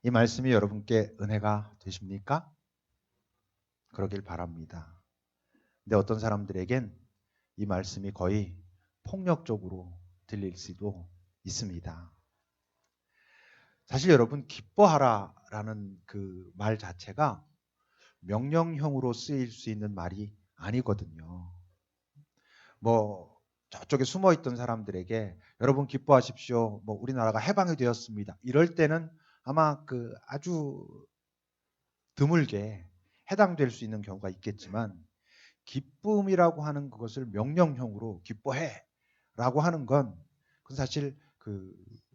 이 말씀이 여러분께 은혜가 되십니까? 그러길 바랍니다. 근데 어떤 사람들에겐 이 말씀이 거의 폭력적으로 들릴 수도 있습니다. 사실 여러분, 기뻐하라라는 그 말 자체가 명령형으로 쓰일 수 있는 말이 아니거든요. 뭐 저쪽에 숨어 있던 사람들에게 여러분 기뻐하십시오. 뭐 우리나라가 해방이 되었습니다. 이럴 때는 아마 그 아주 드물게 해당될 수 있는 경우가 있겠지만, 기쁨이라고 하는 그것을 명령형으로 기뻐해라고 하는 건 그건 사실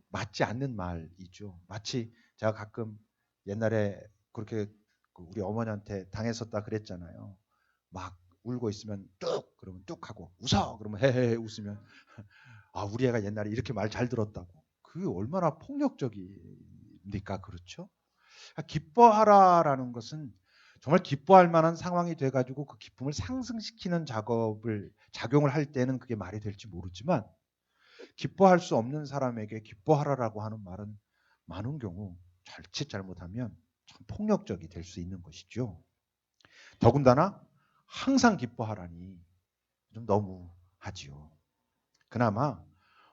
맞지 않는 말이죠. 마치 제가 가끔 옛날에 그렇게 우리 어머니한테 당했었다 그랬잖아요. 막 울고 있으면 뚝 그러면 뚝 하고, 웃어 그러면 헤헤 웃으면 아, 우리 애가 옛날에 이렇게 말 잘 들었다고. 그게 얼마나 폭력적입니까? 그렇죠? 기뻐하라라는 것은 정말 기뻐할 만한 상황이 돼가지고 그 기쁨을 상승시키는 작용을 할 때는 그게 말이 될지 모르지만, 기뻐할 수 없는 사람에게 기뻐하라라고 하는 말은 많은 경우 자칫 잘못하면 참 폭력적이 될 수 있는 것이죠. 더군다나 항상 기뻐하라니 좀 너무하지요. 그나마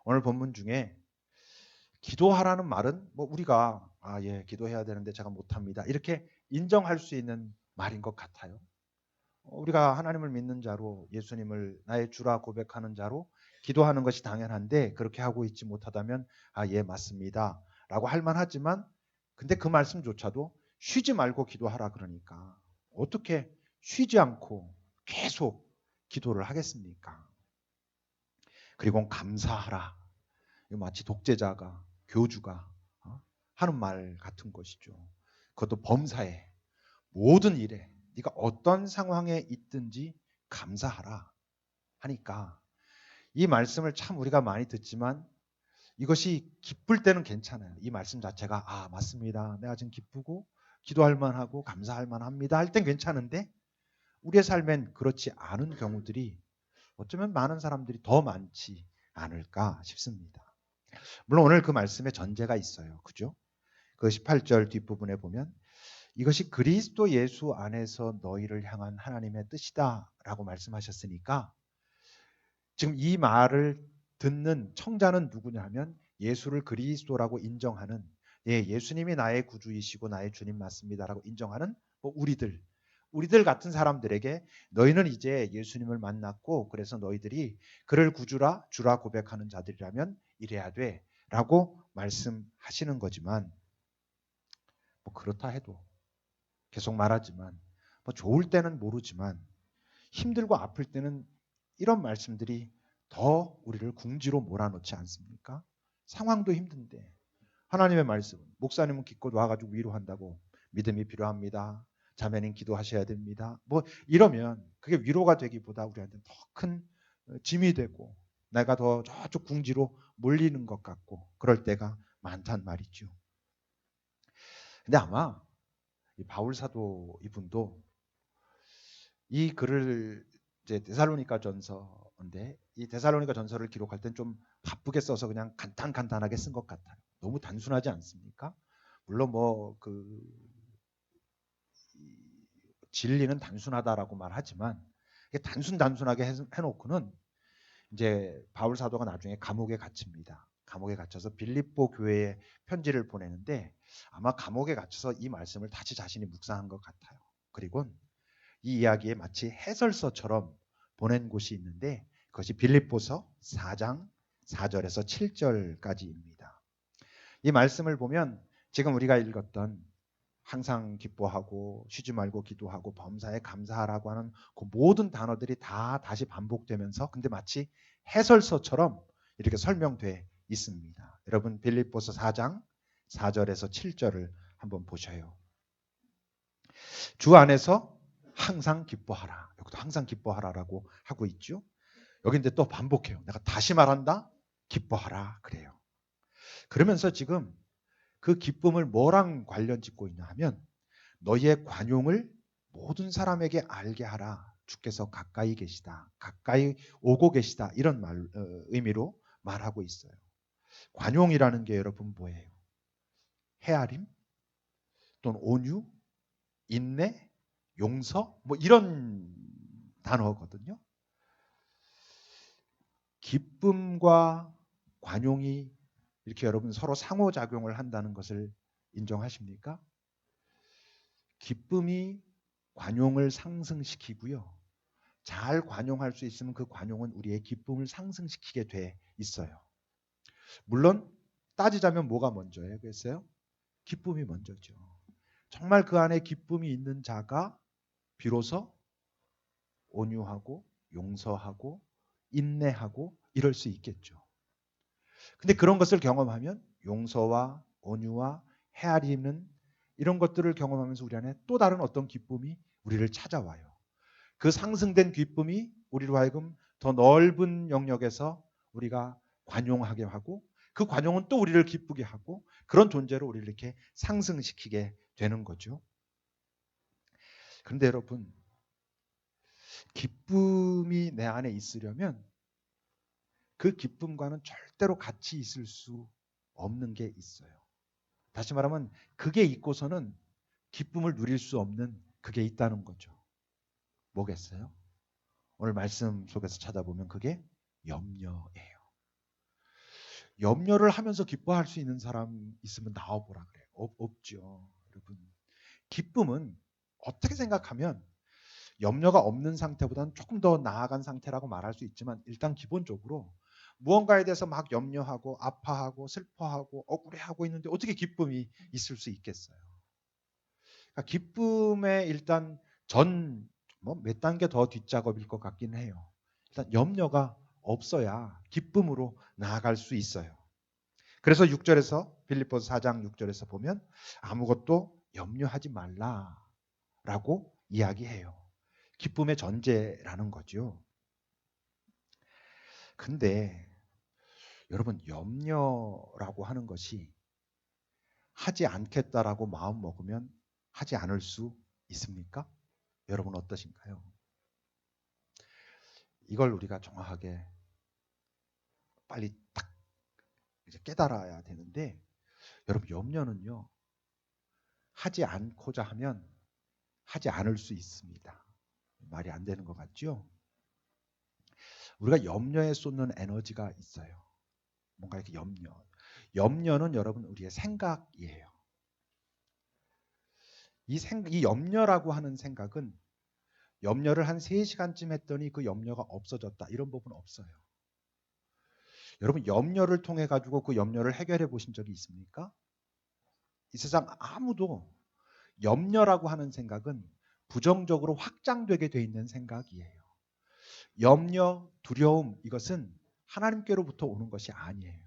오늘 본문 중에 기도하라는 말은 뭐 우리가 예, 기도해야 되는데 제가 못합니다, 이렇게 인정할 수 있는 말인 것 같아요. 우리가 하나님을 믿는 자로, 예수님을 나의 주라 고백하는 자로 기도하는 것이 당연한데, 그렇게 하고 있지 못하다면 예, 맞습니다 라고 할 만하지만, 근데 그 말씀조차도 쉬지 말고 기도하라 그러니까 어떻게 쉬지 않고 계속 기도를 하겠습니까? 그리고 감사하라, 마치 독재자가, 교주가 하는 말 같은 것이죠. 그것도 범사에, 모든 일에 네가 어떤 상황에 있든지 감사하라 하니까, 이 말씀을 참 우리가 많이 듣지만 이것이 기쁠 때는 괜찮아요. 이 말씀 자체가 맞습니다, 내가 지금 기쁘고 기도할 만하고 감사할 만합니다 할 땐 괜찮은데, 우리의 삶엔 그렇지 않은 경우들이 어쩌면 많은 사람들이 더 많지 않을까 싶습니다. 물론 오늘 그 말씀에 전제가 있어요. 그죠? 그 18절 뒷부분에 보면 이것이 그리스도 예수 안에서 너희를 향한 하나님의 뜻이다라고 말씀하셨으니까, 지금 이 말을 듣는 청자는 누구냐 하면 예수를 그리스도라고 인정하는, 예수님이 나의 구주이시고 나의 주님 맞습니다라고 인정하는 우리들 같은 사람들에게, 너희는 이제 예수님을 만났고 그래서 너희들이 그를 구주라 주라 고백하는 자들이라면 이래야 돼라고 말씀하시는 거지만, 뭐 그렇다 해도 계속 말하지만, 뭐 좋을 때는 모르지만 힘들고 아플 때는 이런 말씀들이 더 우리를 궁지로 몰아넣지 않습니까? 상황도 힘든데 하나님의 말씀, 목사님은 기껏 와가지고 위로한다고 믿음이 필요합니다, 자매님 기도하셔야 됩니다, 뭐 이러면 그게 위로가 되기보다 우리한테 더 큰 짐이 되고 내가 더 저쪽 궁지로 몰리는 것 같고 그럴 때가 많단 말이죠. 근데 아마 이 바울 사도 이분도 이 글을 이제 데살로니가 전서인데, 이 데살로니가 전서를 기록할 땐 좀 바쁘게 써서 그냥 간단하게 쓴 것 같아요. 너무 단순하지 않습니까? 물론 뭐 진리는 단순하다라고 말하지만, 이게 단순하게 해놓고는 이제 바울 사도가 나중에 감옥에 갇힙니다. 감옥에 갇혀서 빌립보 교회에 편지를 보내는데, 아마 감옥에 갇혀서 이 말씀을 다시 자신이 묵상한 것 같아요. 그리고 이 이야기에 마치 해설서처럼 보낸 곳이 있는데, 그것이 빌립보서 4장 4절에서 7절까지입니다. 이 말씀을 보면 지금 우리가 읽었던 항상 기뻐하고 쉬지 말고 기도하고 범사에 감사하라고 하는 그 모든 단어들이 다 다시 반복되면서, 근데 마치 해설서처럼 이렇게 설명돼 있습니다. 여러분 빌립보서 4장 4절에서 7절을 한번 보셔요. 주 안에서 항상 기뻐하라. 여기도 항상 기뻐하라라고 하고 있죠. 여기 근데 또 반복해요. 내가 다시 말한다. 기뻐하라 그래요. 그러면서 지금 그 기쁨을 뭐랑 관련 짓고 있냐 하면, 너희의 관용을 모든 사람에게 알게 하라. 주께서 가까이 계시다, 가까이 오고 계시다, 이런 의미로 말하고 있어요. 관용이라는 게 여러분 뭐예요? 헤아림? 또는 온유, 인내, 용서 뭐 이런 단어거든요. 기쁨과 관용이 이렇게 여러분 서로 상호작용을 한다는 것을 인정하십니까? 기쁨이 관용을 상승시키고요. 잘 관용할 수 있으면 그 관용은 우리의 기쁨을 상승시키게 돼 있어요. 물론 따지자면 뭐가 먼저예요? 그랬어요? 기쁨이 먼저죠. 정말 그 안에 기쁨이 있는 자가 비로소 온유하고 용서하고 인내하고 이럴 수 있겠죠. 근데 그런 것을 경험하면 용서와 온유와 헤아리는 이런 것들을 경험하면서 우리 안에 또 다른 어떤 기쁨이 우리를 찾아와요. 그 상승된 기쁨이 우리로 하여금 더 넓은 영역에서 우리가 관용하게 하고 그 관용은 또 우리를 기쁘게 하고 그런 존재로 우리를 이렇게 상승시키게 되는 거죠. 그런데 여러분, 기쁨이 내 안에 있으려면 그 기쁨과는 절대로 같이 있을 수 없는 게 있어요. 다시 말하면 그게 있고서는 기쁨을 누릴 수 없는 그게 있다는 거죠. 뭐겠어요? 오늘 말씀 속에서 찾아보면 그게 염려예요. 염려를 하면서 기뻐할 수 있는 사람 있으면 나와보라 그래요. 없죠. 여러분. 기쁨은 어떻게 생각하면 염려가 없는 상태보다는 조금 더 나아간 상태라고 말할 수 있지만 일단 기본적으로 무언가에 대해서 막 염려하고 아파하고 슬퍼하고 억울해하고 있는데 어떻게 기쁨이 있을 수 있겠어요? 그러니까 기쁨에 일단 몇 단계 더 뒷작업일 것 같긴 해요. 일단 염려가 없어야 기쁨으로 나아갈 수 있어요. 그래서 6절에서 빌립보서 4장 6절에서 보면 아무것도 염려하지 말라라고 이야기해요. 기쁨의 전제라는 거죠. 근데 여러분 염려라고 하는 것이 하지 않겠다라고 마음 먹으면 하지 않을 수 있습니까? 여러분 어떠신가요? 이걸 우리가 정확하게 빨리 딱 이제 깨달아야 되는데 여러분 염려는요. 하지 않고자 하면 하지 않을 수 있습니다. 말이 안 되는 것 같죠? 우리가 염려에 쏟는 에너지가 있어요. 뭔가 이렇게 염려는 여러분 우리의 생각이에요. 이 염려라고 하는 생각은 염려를 한 3시간쯤 했더니 그 염려가 없어졌다. 이런 법은 없어요. 여러분 염려를 통해 가지고 그 염려를 해결해 보신 적이 있습니까? 이 세상 아무도 염려라고 하는 생각은 부정적으로 확장되게 돼 있는 생각이에요. 염려, 두려움 이것은 하나님께로부터 오는 것이 아니에요.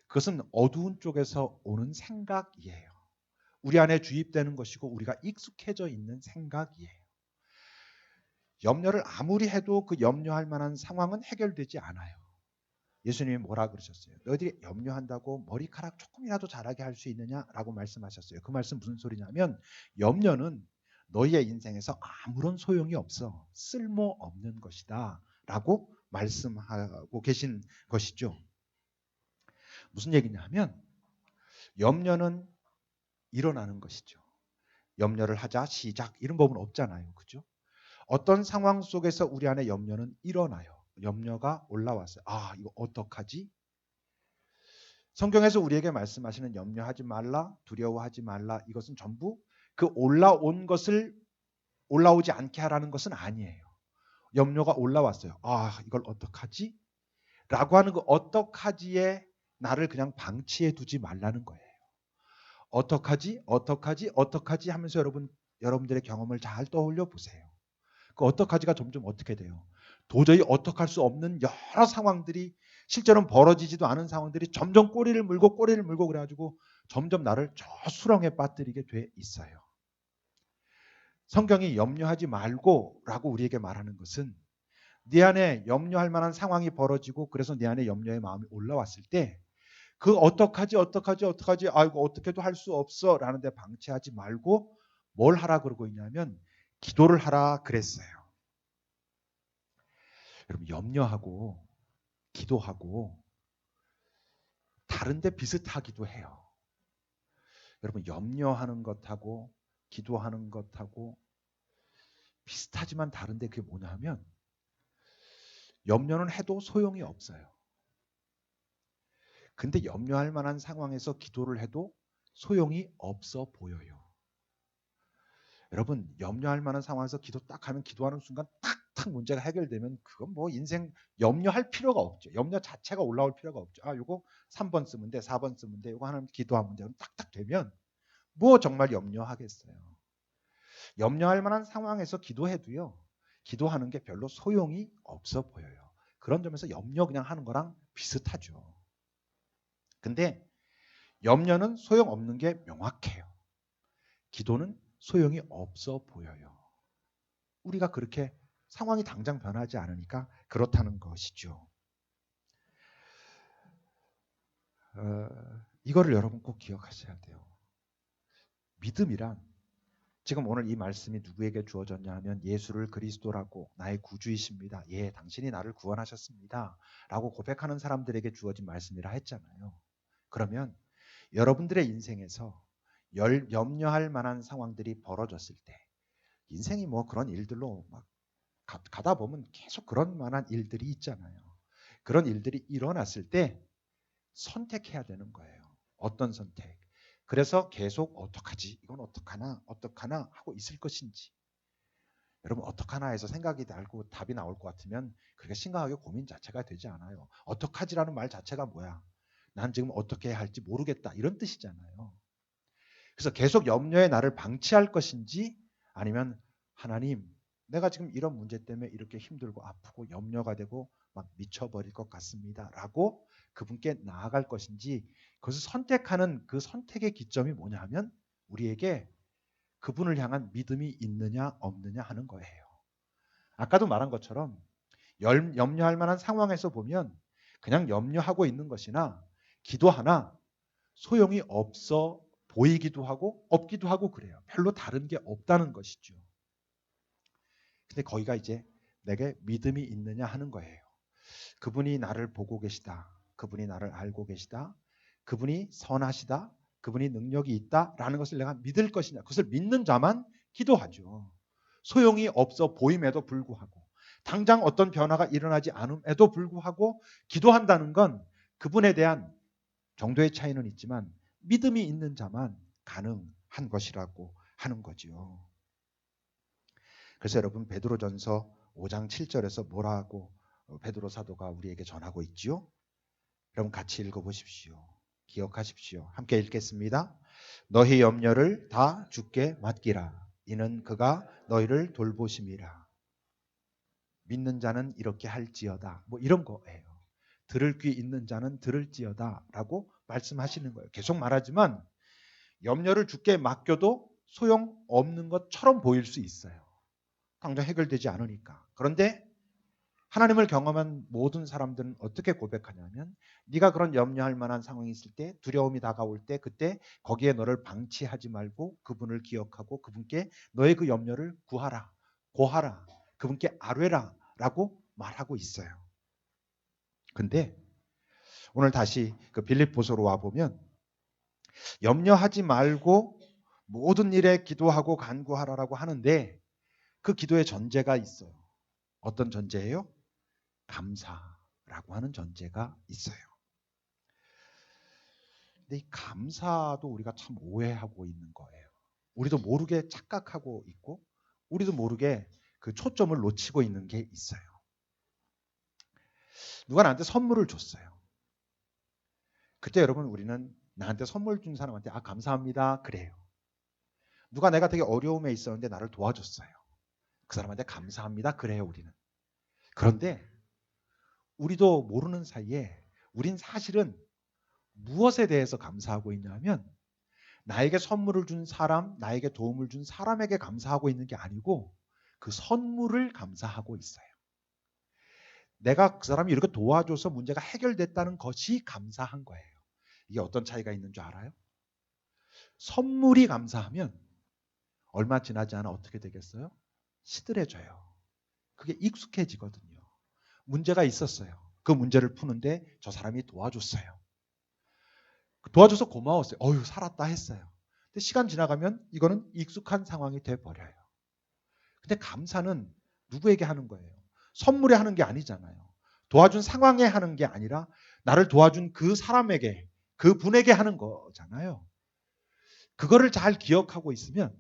그것은 어두운 쪽에서 오는 생각이에요. 우리 안에 주입되는 것이고 우리가 익숙해져 있는 생각이에요. 염려를 아무리 해도 그 염려할 만한 상황은 해결되지 않아요. 예수님이 뭐라 그러셨어요? 너희들이 염려한다고 머리카락 조금이라도 자라게 할 수 있느냐라고 말씀하셨어요. 그 말씀 무슨 소리냐면 염려는 너희의 인생에서 아무런 소용이 없어. 쓸모없는 것이다 라고 말씀하고 계신 것이죠. 무슨 얘기냐면 염려는 일어나는 것이죠. 염려를 하자 시작 이런 법은 없잖아요. 그죠? 어떤 상황 속에서 우리 안에 염려는 일어나요. 염려가 올라왔어요. 아, 이거 어떡하지? 성경에서 우리에게 말씀하시는 염려하지 말라, 두려워하지 말라 이것은 전부 그 올라온 것을 올라오지 않게 하라는 것은 아니에요. 염려가 올라왔어요. 아, 이걸 어떡하지? 라고 하는 그 어떡하지에 나를 그냥 방치해 두지 말라는 거예요. 어떡하지? 어떡하지? 어떡하지? 하면서 여러분들의 경험을 잘 떠올려 보세요. 그 어떡하지가 점점 어떻게 돼요? 도저히 어떡할 수 없는 여러 상황들이 실제로는 벌어지지도 않은 상황들이 점점 꼬리를 물고 그래가지고 점점 나를 저 수렁에 빠뜨리게 돼 있어요. 성경이 염려하지 말고라고 우리에게 말하는 것은 네 안에 염려할 만한 상황이 벌어지고 그래서 네 안에 염려의 마음이 올라왔을 때 그 어떡하지 아이고 어떻게도 할 수 없어 라는 데 방치하지 말고 뭘 하라 그러고 있냐면 기도를 하라 그랬어요. 여러분 염려하고 기도하고 다른데 비슷하기도 해요. 여러분 염려하는 것하고 기도하는 것하고 비슷하지만 다른데 그게 뭐냐 하면 염려는 해도 소용이 없어요. 근데 염려할 만한 상황에서 기도를 해도 소용이 없어 보여요. 여러분 염려할 만한 상황에서 기도 딱 하면 기도하는 순간 탁탁 문제가 해결되면 그건 뭐 인생 염려할 필요가 없죠. 염려 자체가 올라올 필요가 없죠. 아 요거 3번 쓰면 돼, 4번 쓰면 돼, 요거 하나님 기도하면 돼. 딱딱 되면 뭐 정말 염려하겠어요. 염려할 만한 상황에서 기도해도요. 기도하는 게 별로 소용이 없어 보여요. 그런 점에서 염려 그냥 하는 거랑 비슷하죠. 근데 염려는 소용없는 게 명확해요. 기도는 소용이 없어 보여요. 우리가 그렇게 상황이 당장 변하지 않으니까 그렇다는 것이죠. 이거를 여러분 꼭 기억하셔야 돼요. 믿음이란 지금 오늘 이 말씀이 누구에게 주어졌냐 하면 예수를 그리스도라고 나의 구주이십니다. 예, 당신이 나를 구원하셨습니다. 라고 고백하는 사람들에게 주어진 말씀이라 했잖아요. 그러면 여러분들의 인생에서 염려할 만한 상황들이 벌어졌을 때 인생이 뭐 그런 일들로 막 가다 보면 계속 그런 만한 일들이 있잖아요. 그런 일들이 일어났을 때 선택해야 되는 거예요. 어떤 선택? 그래서 계속 어떡하지? 이건 어떡하나? 어떡하나? 하고 있을 것인지. 여러분 어떡하나 해서 생각이 날고 답이 나올 것 같으면 그렇게 심각하게 고민 자체가 되지 않아요. 어떡하지라는 말 자체가 뭐야? 난 지금 어떻게 해야 할지 모르겠다. 이런 뜻이잖아요. 그래서 계속 염려에 나를 방치할 것인지 아니면 하나님 내가 지금 이런 문제 때문에 이렇게 힘들고 아프고 염려가 되고 막 미쳐버릴 것 같습니다. 라고 그분께 나아갈 것인지 그것을 선택하는 그 선택의 기점이 뭐냐 하면 우리에게 그분을 향한 믿음이 있느냐 없느냐 하는 거예요. 아까도 말한 것처럼 염려할 만한 상황에서 보면 그냥 염려하고 있는 것이나 기도하나 소용이 없어 보이기도 하고 없기도 하고 그래요. 별로 다른 게 없다는 것이죠. 근데 거기가 이제 내게 믿음이 있느냐 하는 거예요. 그분이 나를 보고 계시다. 그분이 나를 알고 계시다. 그분이 선하시다. 그분이 능력이 있다라는 것을 내가 믿을 것이냐. 그것을 믿는 자만 기도하죠. 소용이 없어 보임에도 불구하고 당장 어떤 변화가 일어나지 않음에도 불구하고 기도한다는 건 그분에 대한 정도의 차이는 있지만 믿음이 있는 자만 가능한 것이라고 하는 거지요. 그래서 여러분 베드로전서 5장 7절에서 뭐라고 베드로 사도가 우리에게 전하고 있지요? 여러분 같이 읽어보십시오. 기억하십시오. 함께 읽겠습니다. 너희 염려를 다 주께 맡기라. 이는 그가 너희를 돌보심이라. 믿는 자는 이렇게 할지어다. 뭐 이런 거예요. 들을 귀 있는 자는 들을지어다 라고 말씀하시는 거예요. 계속 말하지만 염려를 주께 맡겨도 소용없는 것처럼 보일 수 있어요. 당장 해결되지 않으니까. 그런데 하나님을 경험한 모든 사람들은 어떻게 고백하냐면 네가 그런 염려할 만한 상황이 있을 때 두려움이 다가올 때 그때 거기에 너를 방치하지 말고 그분을 기억하고 그분께 너의 그 염려를 구하라. 고하라. 그분께 아뢰라 라고 말하고 있어요. 근데 오늘 다시 그 빌립보서로 와보면 염려하지 말고 모든 일에 기도하고 간구하라라고 하는데 그 기도의 전제가 있어요. 어떤 전제예요? 감사라고 하는 전제가 있어요. 근데 이 감사도 우리가 참 오해하고 있는 거예요. 우리도 모르게 착각하고 있고 우리도 모르게 그 초점을 놓치고 있는 게 있어요. 누가 나한테 선물을 줬어요. 그때 여러분 우리는 나한테 선물 준 사람한테 아 감사합니다 그래요. 누가 내가 되게 어려움에 있었는데 나를 도와줬어요. 그 사람한테 감사합니다 그래요 우리는. 그런데 우리도 모르는 사이에 우린 사실은 무엇에 대해서 감사하고 있냐면 나에게 선물을 준 사람, 나에게 도움을 준 사람에게 감사하고 있는 게 아니고 그 선물을 감사하고 있어요. 내가 그 사람이 이렇게 도와줘서 문제가 해결됐다는 것이 감사한 거예요. 이게 어떤 차이가 있는 줄 알아요? 선물이 감사하면 얼마 지나지 않아 어떻게 되겠어요? 시들해져요. 그게 익숙해지거든요. 문제가 있었어요. 그 문제를 푸는데 저 사람이 도와줬어요. 도와줘서 고마웠어요. 어휴 살았다 했어요. 근데 시간 지나가면 이거는 익숙한 상황이 돼 버려요. 근데 감사는 누구에게 하는 거예요? 선물에 하는 게 아니잖아요. 도와준 상황에 하는 게 아니라 나를 도와준 그 사람에게, 그 분에게 하는 거잖아요. 그거를 잘 기억하고 있으면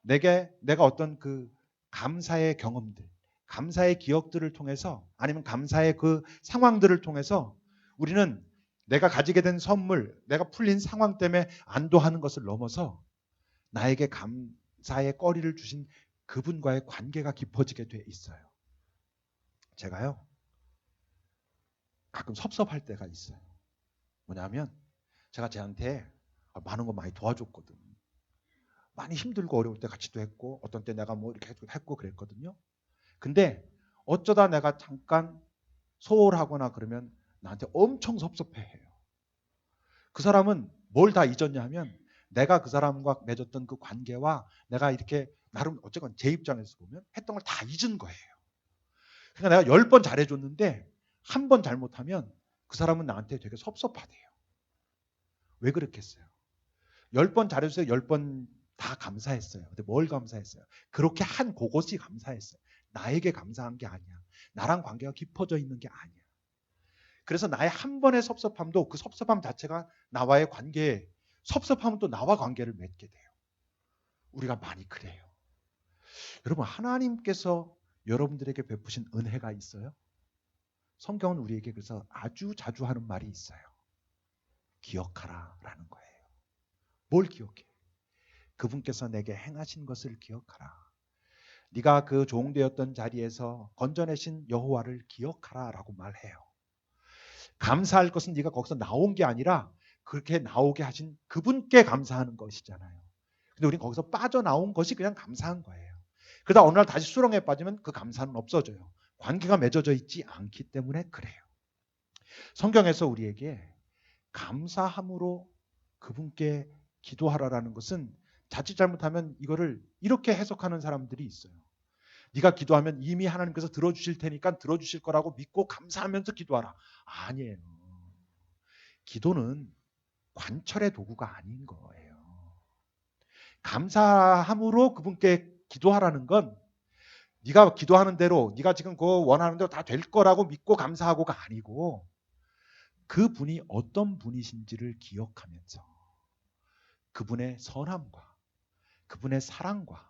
내가 어떤 그 감사의 경험들, 감사의 기억들을 통해서 아니면 감사의 그 상황들을 통해서 우리는 내가 가지게 된 선물, 내가 풀린 상황 때문에 안도하는 것을 넘어서 나에게 감사의 거리를 주신 그분과의 관계가 깊어지게 돼 있어요. 제가요, 가끔 섭섭할 때가 있어요. 뭐냐면 제가 쟤한테 많은 거 많이 도와줬거든. 많이 힘들고 어려울 때 같이도 했고 어떤 때 내가 뭐 이렇게 했고 그랬거든요. 근데 어쩌다 내가 잠깐 소홀하거나 그러면 나한테 엄청 섭섭해해요. 그 사람은 뭘 다 잊었냐 하면 내가 그 사람과 맺었던 그 관계와 내가 이렇게 나름 어쨌건 제 입장에서 보면 했던 걸 다 잊은 거예요. 그러니까 내가 10번 잘해줬는데 한 번 잘못하면 그 사람은 나한테 되게 섭섭하대요. 왜 그렇겠어요? 10번 잘해주세요. 10번 다 감사했어요. 근데 뭘 감사했어요? 그렇게 한 그것이 감사했어요. 나에게 감사한 게 아니야. 나랑 관계가 깊어져 있는 게 아니야. 그래서 나의 한 번의 섭섭함도 그 섭섭함 자체가 나와의 관계에, 섭섭함은 또 나와 관계를 맺게 돼요. 우리가 많이 그래요. 여러분, 하나님께서 여러분들에게 베푸신 은혜가 있어요. 성경은 우리에게 그래서 아주 자주 하는 말이 있어요. 기억하라 라는 거예요. 뭘 기억해? 그분께서 내게 행하신 것을 기억하라. 네가 그 종되었던 자리에서 건져내신 여호와를 기억하라 라고 말해요. 감사할 것은 네가 거기서 나온 게 아니라 그렇게 나오게 하신 그분께 감사하는 것이잖아요. 근데 우리는 거기서 빠져나온 것이 그냥 감사한 거예요. 그러다 어느 날 다시 수렁에 빠지면 그 감사는 없어져요. 관계가 맺어져 있지 않기 때문에 그래요. 성경에서 우리에게 감사함으로 그분께 기도하라라는 것은 자칫 잘못하면 이거를 이렇게 해석하는 사람들이 있어요. 네가 기도하면 이미 하나님께서 들어주실 테니까 들어주실 거라고 믿고 감사하면서 기도하라. 아니에요. 기도는 관철의 도구가 아닌 거예요. 감사함으로 그분께 기도하라는 건 네가 기도하는 대로 네가 지금 그 원하는 대로 다 될 거라고 믿고 감사하고가 아니고 그분이 어떤 분이신지를 기억하면서 그분의 선함과 그분의 사랑과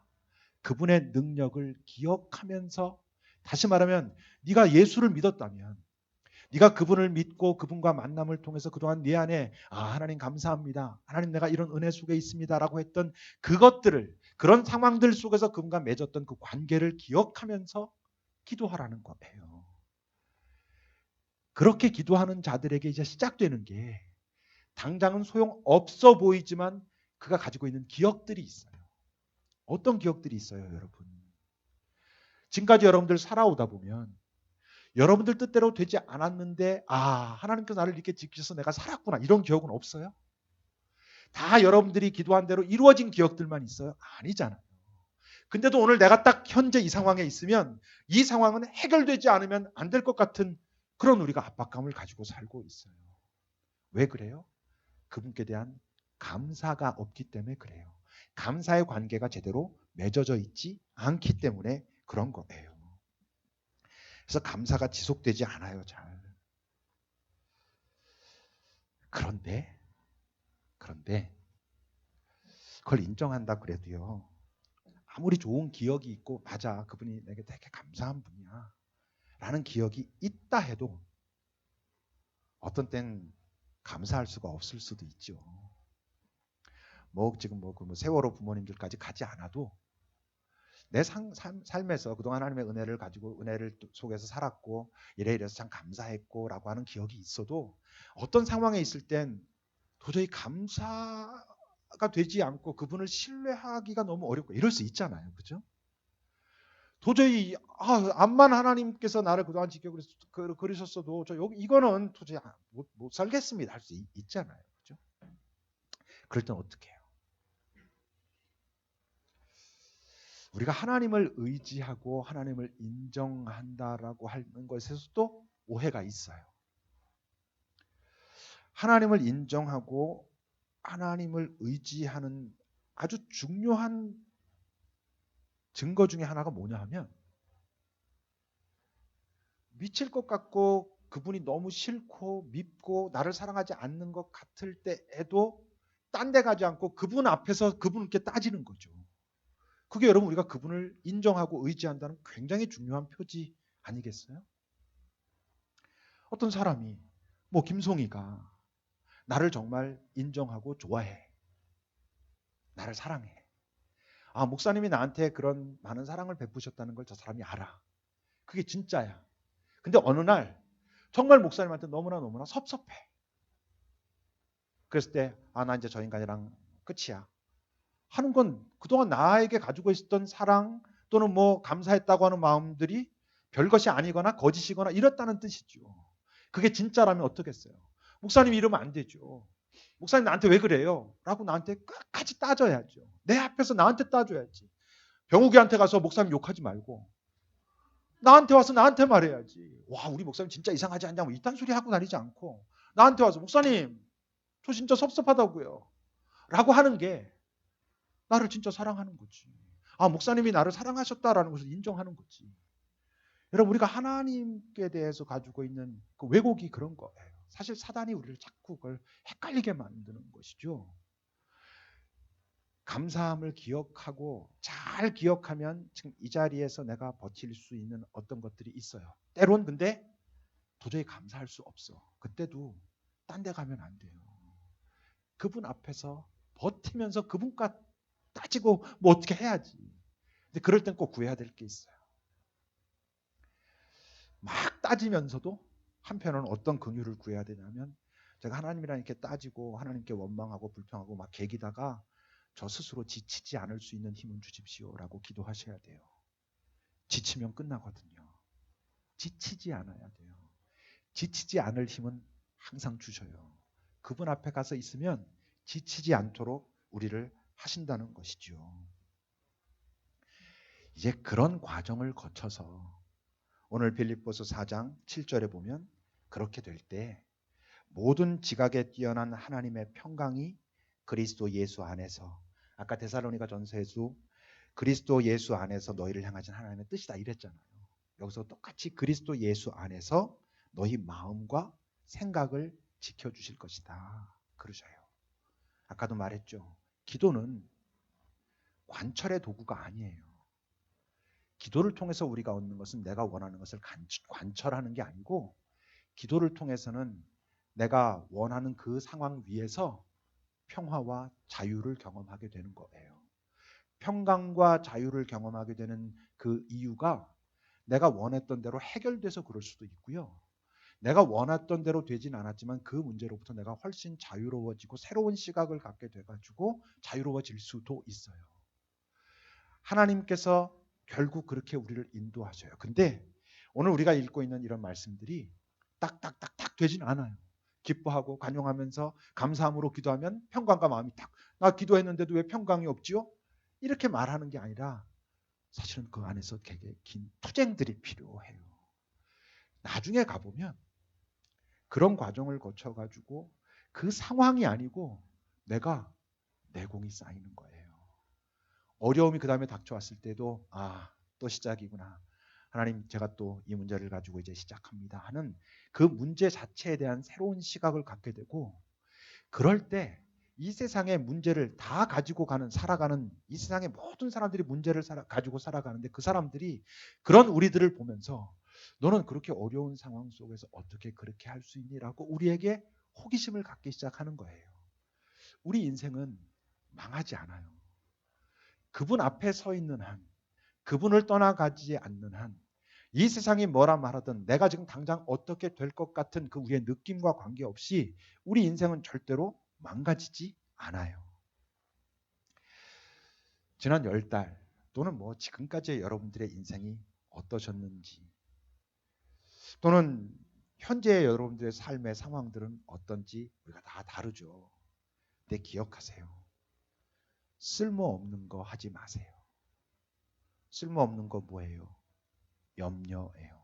그분의 능력을 기억하면서 다시 말하면 네가 예수를 믿었다면 네가 그분을 믿고 그분과 만남을 통해서 그동안 네 안에 하나님 감사합니다. 하나님 내가 이런 은혜 속에 있습니다라고 했던 그것들을 그런 상황들 속에서 그분과 맺었던 그 관계를 기억하면서 기도하라는 거예요. 그렇게 기도하는 자들에게 이제 시작되는 게 당장은 소용없어 보이지만 그가 가지고 있는 기억들이 있어요. 어떤 기억들이 있어요, 여러분? 지금까지 여러분들 살아오다 보면 여러분들 뜻대로 되지 않았는데 하나님께서 나를 이렇게 지키셔서 내가 살았구나 이런 기억은 없어요? 다 여러분들이 기도한 대로 이루어진 기억들만 있어요? 아니잖아요. 근데도 오늘 내가 딱 현재 이 상황에 있으면 이 상황은 해결되지 않으면 안 될 것 같은 그런 우리가 압박감을 가지고 살고 있어요. 왜 그래요? 그분께 대한 감사가 없기 때문에 그래요. 감사의 관계가 제대로 맺어져 있지 않기 때문에 그런 거예요. 그래서 감사가 지속되지 않아요, 잘. 그런데 그걸 인정한다 그래도요. 아무리 좋은 기억이 있고 맞아 그분이 내게 되게 감사한 분이야 라는 기억이 있다 해도 어떤 땐 감사할 수가 없을 수도 있죠. 지금 세월호 부모님들까지 가지 않아도 내 삶에서 그동안 하나님의 은혜를 가지고 은혜를 속에서 살았고 이래서 참 감사했고라고 하는 기억이 있어도 어떤 상황에 있을 땐 도저히 감사가 되지 않고 그분을 신뢰하기가 너무 어렵고 이럴 수 있잖아요. 그죠? 도저히 암만 하나님께서 나를 그동안 그러셨어도 이거는 도저히 못 살겠습니다 할 수 있잖아요. 그죠? 그럴 땐 어떻게 해요? 우리가 하나님을 의지하고 하나님을 인정한다라고 하는 것에서도 오해가 있어요. 하나님을 인정하고 하나님을 의지하는 아주 중요한 증거 중에 하나가 뭐냐 하면 미칠 것 같고 그분이 너무 싫고 밉고 나를 사랑하지 않는 것 같을 때에도 딴 데 가지 않고 그분 앞에서 그분께 따지는 거죠. 그게 여러분 우리가 그분을 인정하고 의지한다는 굉장히 중요한 표지 아니겠어요? 어떤 사람이 뭐 김송이가 나를 정말 인정하고 좋아해. 나를 사랑해. 아, 목사님이 나한테 그런 많은 사랑을 베푸셨다는 걸 저 사람이 알아. 그게 진짜야. 근데 어느 날 정말 목사님한테 너무나 섭섭해. 그랬을 때, 아, 나 이제 저 인간이랑 끝이야. 하는 건 그동안 나에게 가지고 있었던 사랑 또는 뭐 감사했다고 하는 마음들이 별것이 아니거나 거짓이거나 이렇다는 뜻이죠. 그게 진짜라면 어떻겠어요? 목사님 이러면 안 되죠. 목사님 나한테 왜 그래요? 라고 나한테 끝까지 따져야죠. 내 앞에서 나한테 따져야지. 병욱이한테 가서 목사님 욕하지 말고 나한테 와서 나한테 말해야지. 와, 우리 목사님 진짜 이상하지 않냐? 뭐 이딴 소리 하고 다니지 않고 나한테 와서 목사님 저 진짜 섭섭하다고요. 라고 하는 게 나를 진짜 사랑하는 거지. 아, 목사님이 나를 사랑하셨다라는 것을 인정하는 거지. 여러분, 우리가 하나님께 대해서 가지고 있는 그 왜곡이 그런 거예요. 사실 사단이 우리를 자꾸 그걸 헷갈리게 만드는 것이죠. 감사함을 기억하고 잘 기억하면 지금 이 자리에서 내가 버틸 수 있는 어떤 것들이 있어요. 때론 근데 도저히 감사할 수 없어. 그때도 딴 데 가면 안 돼요. 그분 앞에서 버티면서 그분과 따지고 뭐 어떻게 해야지. 근데 그럴 땐 꼭 구해야 될 게 있어요. 막 따지면서도 한편으로는 어떤 긍휼을 구해야 되냐면 제가 하나님이랑 이렇게 따지고 하나님께 원망하고 불평하고 막 개기다가 저 스스로 지치지 않을 수 있는 힘을 주십시오라고 기도하셔야 돼요. 지치면 끝나거든요. 지치지 않아야 돼요. 지치지 않을 힘은 항상 주셔요. 그분 앞에 가서 있으면 지치지 않도록 우리를 하신다는 것이죠. 이제 그런 과정을 거쳐서 오늘 빌립보서 4장 7절에 보면 그렇게 될 때 모든 지각에 뛰어난 하나님의 평강이 그리스도 예수 안에서 아까 데살로니가 전서에서 그리스도 예수 안에서 너희를 향하신 하나님의 뜻이다 이랬잖아요. 여기서 똑같이 그리스도 예수 안에서 너희 마음과 생각을 지켜주실 것이다. 그러셔요. 아까도 말했죠. 기도는 관철의 도구가 아니에요. 기도를 통해서 우리가 얻는 것은 내가 원하는 것을 관철하는 게 아니고 기도를 통해서는 내가 원하는 그 상황 위에서 평화와 자유를 경험하게 되는 거예요. 평강과 자유를 경험하게 되는 그 이유가 내가 원했던 대로 해결돼서 그럴 수도 있고요. 내가 원했던 대로 되진 않았지만 그 문제로부터 내가 훨씬 자유로워지고 새로운 시각을 갖게 돼가지고 자유로워질 수도 있어요. 하나님께서 결국 그렇게 우리를 인도하셔요. 근데 오늘 우리가 읽고 있는 이런 말씀들이 딱딱딱딱 되진 않아요. 기뻐하고 간용하면서 감사함으로 기도하면 평강과 마음이 딱 나 기도했는데도 왜 평강이 없지요? 이렇게 말하는 게 아니라 사실은 그 안에서 되게 긴 투쟁들이 필요해요. 나중에 가보면 그런 과정을 거쳐가지고 그 상황이 아니고 내가 내공이 쌓이는 거예요. 어려움이 그 다음에 닥쳐왔을 때도 또 시작이구나. 하나님 제가 또 이 문제를 가지고 이제 시작합니다 하는 그 문제 자체에 대한 새로운 시각을 갖게 되고 그럴 때 이 세상의 문제를 다 가지고 살아가는 이 세상의 모든 사람들이 문제를 가지고 살아가는데 그 사람들이 그런 우리들을 보면서 너는 그렇게 어려운 상황 속에서 어떻게 그렇게 할 수 있니? 라고 우리에게 호기심을 갖기 시작하는 거예요. 우리 인생은 망하지 않아요. 그분 앞에 서 있는 한, 그분을 떠나가지 않는 한, 이 세상이 뭐라 말하든 내가 지금 당장 어떻게 될 것 같은 그 우리의 느낌과 관계없이 우리 인생은 절대로 망가지지 않아요. 지난 10달 또는 뭐 지금까지의 여러분들의 인생이 어떠셨는지 또는 현재의 여러분들의 삶의 상황들은 어떤지 우리가 다 다르죠. 근데 기억하세요. 쓸모없는 거 하지 마세요. 쓸모없는 거 뭐예요? 염려예요.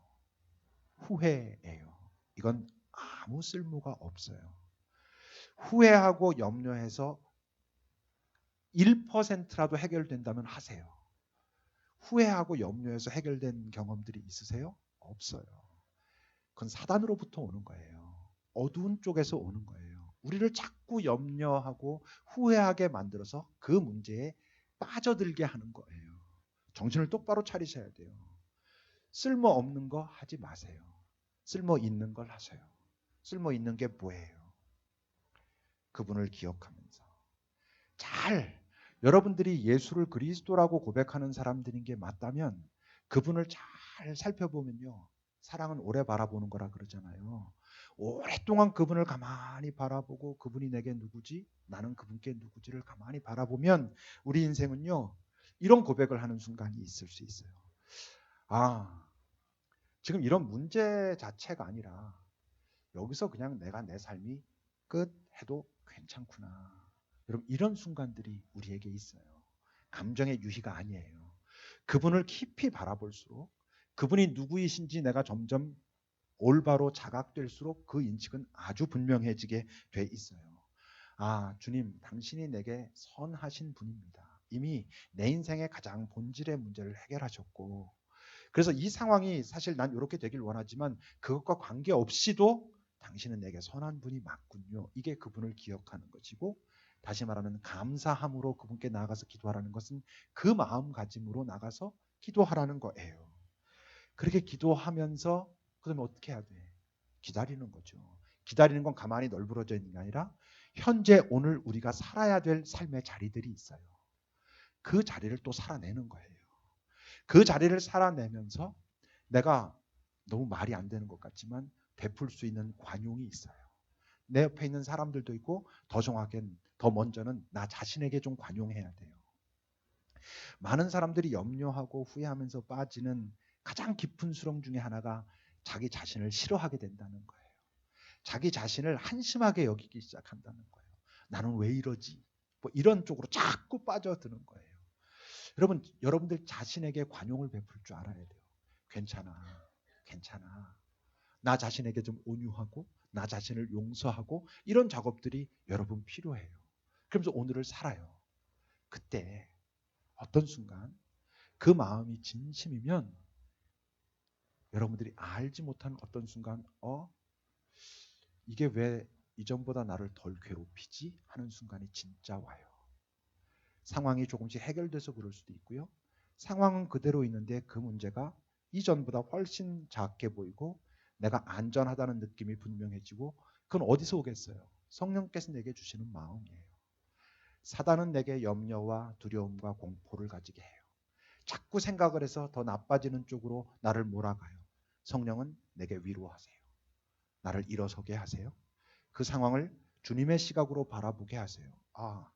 후회예요. 이건 아무 쓸모가 없어요. 후회하고 염려해서 1%라도 해결된다면 하세요. 후회하고 염려해서 해결된 경험들이 있으세요? 없어요. 그건 사단으로부터 오는 거예요. 어두운 쪽에서 오는 거예요. 우리를 자꾸 염려하고 후회하게 만들어서 그 문제에 빠져들게 하는 거예요. 정신을 똑바로 차리셔야 돼요. 쓸모없는 거 하지 마세요. 쓸모 있는 걸 하세요. 쓸모 있는 게 뭐예요? 그분을 기억하면서 여러분들이 예수를 그리스도라고 고백하는 사람들인 게 맞다면 그분을 잘 살펴보면요. 사랑은 오래 바라보는 거라 그러잖아요. 오랫동안 그분을 가만히 바라보고 그분이 내게 누구지? 나는 그분께 누구지를 가만히 바라보면 우리 인생은요. 이런 고백을 하는 순간이 있을 수 있어요. 지금 이런 문제 자체가 아니라 여기서 그냥 내가 내 삶이 끝 해도 괜찮구나. 여러분 이런 순간들이 우리에게 있어요. 감정의 유희가 아니에요. 그분을 깊이 바라볼수록 그분이 누구이신지 내가 점점 올바로 자각될수록 그 인식은 아주 분명해지게 돼 있어요. 주님, 당신이 내게 선하신 분입니다. 이미 내 인생의 가장 본질의 문제를 해결하셨고 그래서 이 상황이 사실 난 이렇게 되길 원하지만 그것과 관계없이도 당신은 내게 선한 분이 맞군요. 이게 그분을 기억하는 것이고 다시 말하면 감사함으로 그분께 나아가서 기도하라는 것은 그 마음가짐으로 나가서 기도하라는 거예요. 그렇게 기도하면서 그다음에 어떻게 해야 돼? 기다리는 거죠. 기다리는 건 가만히 널브러져 있는 게 아니라 현재 오늘 우리가 살아야 될 삶의 자리들이 있어요. 그 자리를 또 살아내는 거예요. 그 자리를 살아내면서 내가 너무 말이 안 되는 것 같지만 베풀 수 있는 관용이 있어요. 내 옆에 있는 사람들도 있고 더 정확하게 더 먼저는 나 자신에게 좀 관용해야 돼요. 많은 사람들이 염려하고 후회하면서 빠지는 가장 깊은 수렁 중에 하나가 자기 자신을 싫어하게 된다는 거예요. 자기 자신을 한심하게 여기기 시작한다는 거예요. 나는 왜 이러지? 뭐 이런 쪽으로 자꾸 빠져드는 거예요. 여러분들 자신에게 관용을 베풀 줄 알아야 돼요. 괜찮아. 나 자신에게 좀 온유하고 나 자신을 용서하고 이런 작업들이 여러분 필요해요. 그러면서 오늘을 살아요. 그때 어떤 순간 그 마음이 진심이면 여러분들이 알지 못한 어떤 순간 이게 왜 이전보다 나를 덜 괴롭히지? 하는 순간이 진짜 와요. 상황이 조금씩 해결돼서 그럴 수도 있고요. 상황은 그대로 있는데 그 문제가 이전보다 훨씬 작게 보이고 내가 안전하다는 느낌이 분명해지고 그건 어디서 오겠어요? 성령께서 내게 주시는 마음이에요. 사단은 내게 염려와 두려움과 공포를 가지게 해요. 자꾸 생각을 해서 더 나빠지는 쪽으로 나를 몰아가요. 성령은 내게 위로하세요. 나를 일어서게 하세요. 그 상황을 주님의 시각으로 바라보게 하세요.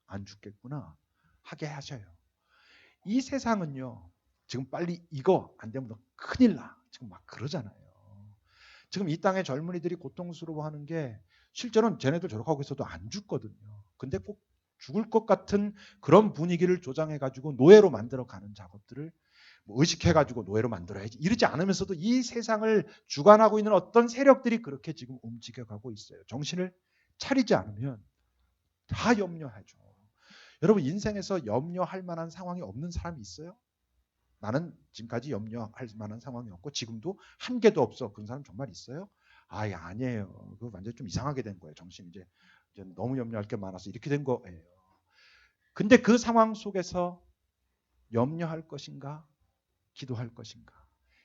안 죽겠구나 하게 하셔요. 이 세상은요. 지금 빨리 이거 안 되면 너 큰일 나. 지금 막 그러잖아요. 지금 이 땅의 젊은이들이 고통스러워하는 게 실제로는 쟤네들 저렇게 하고 있어도 안 죽거든요. 근데 꼭 죽을 것 같은 그런 분위기를 조장해가지고 노예로 만들어가는 작업들을 의식해가지고 노예로 만들어야지 이러지 않으면서도 이 세상을 주관하고 있는 어떤 세력들이 그렇게 지금 움직여가고 있어요. 정신을 차리지 않으면 다 염려하죠. 여러분 인생에서 염려할 만한 상황이 없는 사람이 있어요? 나는 지금까지 염려할 만한 상황이 없고 지금도 한 개도 없어. 그런 사람 정말 있어요? 아니에요. 그거 완전 좀 이상하게 된 거예요. 정신 이제 너무 염려할 게 많아서 이렇게 된 거예요. 근데 그 상황 속에서 염려할 것인가? 기도할 것인가?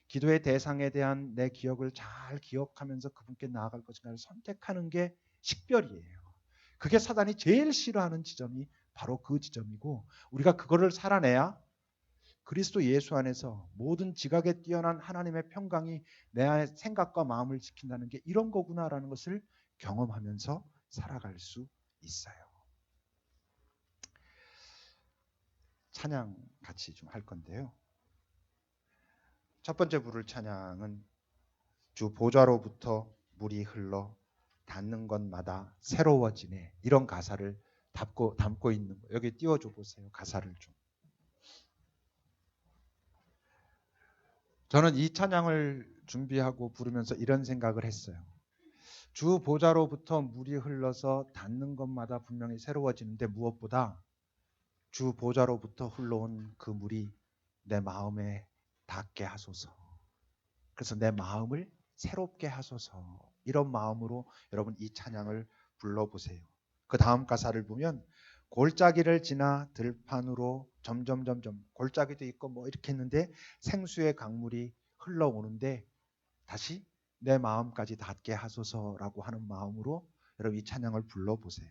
기도의 대상에 대한 내 기억을 잘 기억하면서 그분께 나아갈 것인가를 선택하는 게 식별이에요. 그게 사단이 제일 싫어하는 지점이 바로 그 지점이고 우리가 그거를 살아내야 그리스도 예수 안에서 모든 지각에 뛰어난 하나님의 평강이 내 안의 생각과 마음을 지킨다는 게 이런 거구나라는 것을 경험하면서 살아갈 수 있어요. 찬양 같이 좀 할 건데요. 첫 번째 부를 찬양은 주 보좌로부터 물이 흘러 닿는 것마다 새로워지네. 이런 가사를 담고 있는 거예요. 여기 띄워줘 보세요. 가사를 좀. 저는 이 찬양을 준비하고 부르면서 이런 생각을 했어요. 주 보좌로부터 물이 흘러서 닿는 것마다 분명히 새로워지는데 무엇보다 주 보좌로부터 흘러온 그 물이 내 마음에 닿게 하소서. 그래서 내 마음을 새롭게 하소서. 이런 마음으로 여러분 이 찬양을 불러보세요. 그 다음 가사를 보면 골짜기를 지나 들판으로 점점 골짜기도 있고 뭐 이렇게 했는데 생수의 강물이 흘러오는데 다시 내 마음까지 닿게 하소서라고 하는 마음으로 여러분 이 찬양을 불러보세요.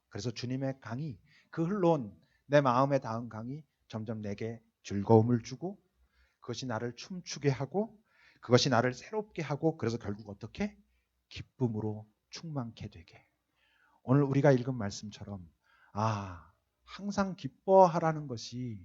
그래서 주님의 강이 그 흘러온 내 마음에 닿은 강이 점점 내게 즐거움을 주고 그것이 나를 춤추게 하고 그것이 나를 새롭게 하고 그래서 결국 어떻게? 기쁨으로 충만케 되게. 오늘 우리가 읽은 말씀처럼 항상 기뻐하라는 것이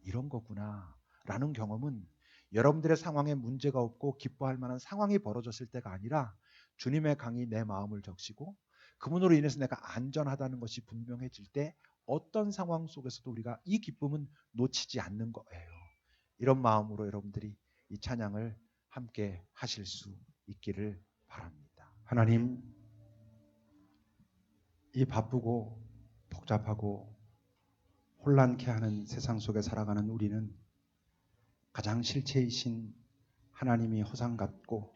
이런 거구나 라는 경험은 여러분들의 상황에 문제가 없고 기뻐할 만한 상황이 벌어졌을 때가 아니라 주님의 강이 내 마음을 적시고 그분으로 인해서 내가 안전하다는 것이 분명해질 때 어떤 상황 속에서도 우리가 이 기쁨은 놓치지 않는 거예요. 이런 마음으로 여러분들이 이 찬양을 함께 하실 수 있기를 바랍니다. 하나님, 이 바쁘고 복잡하고 혼란케 하는 세상 속에 살아가는 우리는 가장 실체이신 하나님이 허상 같고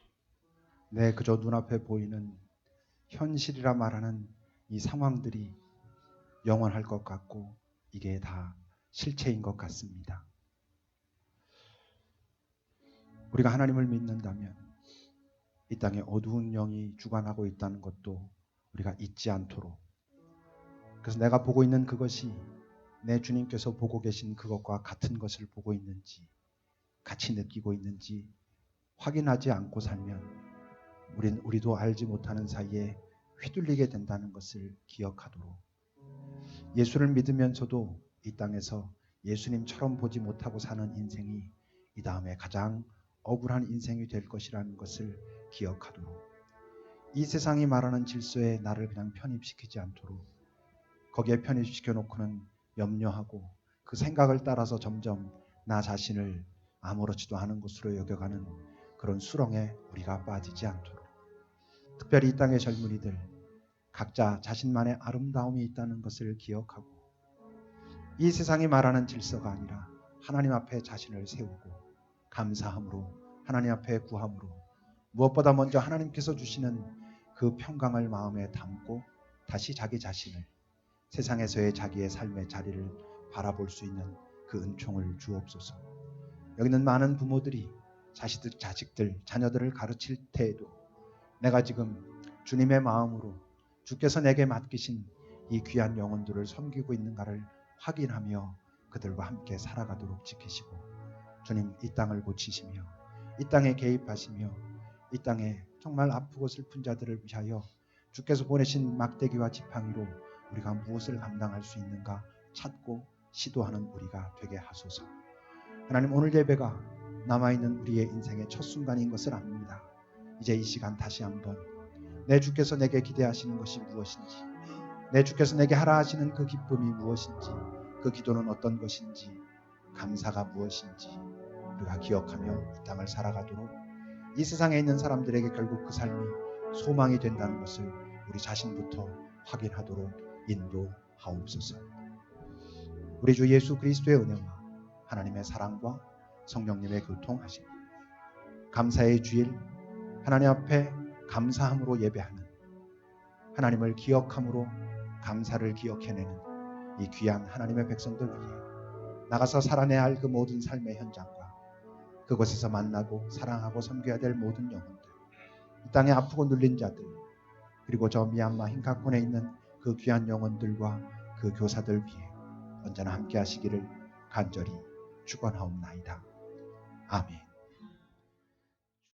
내 그저 눈앞에 보이는 현실이라 말하는 이 상황들이 영원할 것 같고 이게 다 실체인 것 같습니다. 우리가 하나님을 믿는다면 이 땅에 어두운 영이 주관하고 있다는 것도 우리가 잊지 않도록, 그래서 내가 보고 있는 그것이 내 주님께서 보고 계신 그것과 같은 것을 보고 있는지 같이 느끼고 있는지 확인하지 않고 살면 우리도 알지 못하는 사이에 휘둘리게 된다는 것을 기억하도록, 예수를 믿으면서도 이 땅에서 예수님처럼 보지 못하고 사는 인생이 이 다음에 가장 억울한 인생이 될 것이라는 것을 기억하도록, 이 세상이 말하는 질서에 나를 그냥 편입시키지 않도록 거기에 편입시켜 놓고는 염려하고 그 생각을 따라서 점점 나 자신을 아무렇지도 않은 것으로 여겨가는 그런 수렁에 우리가 빠지지 않도록, 특별히 이 땅의 젊은이들 각자 자신만의 아름다움이 있다는 것을 기억하고 이 세상이 말하는 질서가 아니라 하나님 앞에 자신을 세우고 감사함으로 하나님 앞에 구함으로 무엇보다 먼저 하나님께서 주시는 그 평강을 마음에 담고 다시 자기 자신을 세상에서의 자기의 삶의 자리를 바라볼 수 있는 그 은총을 주옵소서. 여기는 많은 부모들이 자식들, 자녀들을 가르칠 때에도 내가 지금 주님의 마음으로 주께서 내게 맡기신 이 귀한 영혼들을 섬기고 있는가를 확인하며 그들과 함께 살아가도록 지키시고, 주님 이 땅을 고치시며 이 땅에 개입하시며 이 땅에 정말 아프고 슬픈 자들을 위하여 주께서 보내신 막대기와 지팡이로 우리가 무엇을 감당할 수 있는가 찾고 시도하는 우리가 되게 하소서. 하나님, 오늘 예배가 남아있는 우리의 인생의 첫 순간인 것을 압니다. 이제 이 시간 다시 한번 내 주께서 내게 기대하시는 것이 무엇인지, 내 주께서 내게 하라 하시는 그 기쁨이 무엇인지, 그 기도는 어떤 것인지, 감사가 무엇인지 우리가 기억하며 이 땅을 살아가도록, 이 세상에 있는 사람들에게 결국 그 삶이 소망이 된다는 것을 우리 자신부터 확인하도록 인도하옵소서. 우리 주 예수 그리스도의 은혜와 하나님의 사랑과 성령님의 교통하심, 감사의 주일 하나님 앞에 감사함으로 예배하는, 하나님을 기억함으로 감사를 기억해내는 이 귀한 하나님의 백성들 위해 나가서 살아내야 할 그 모든 삶의 현장과 그곳에서 만나고 사랑하고 섬겨야 될 모든 영혼들, 이 땅에 아프고 눌린 자들, 그리고 저 미얀마 흰카콘에 있는 그 귀한 영혼들과 그 교사들 위해 언제나 함께 하시기를 간절히 축원하옵나이다. 아멘.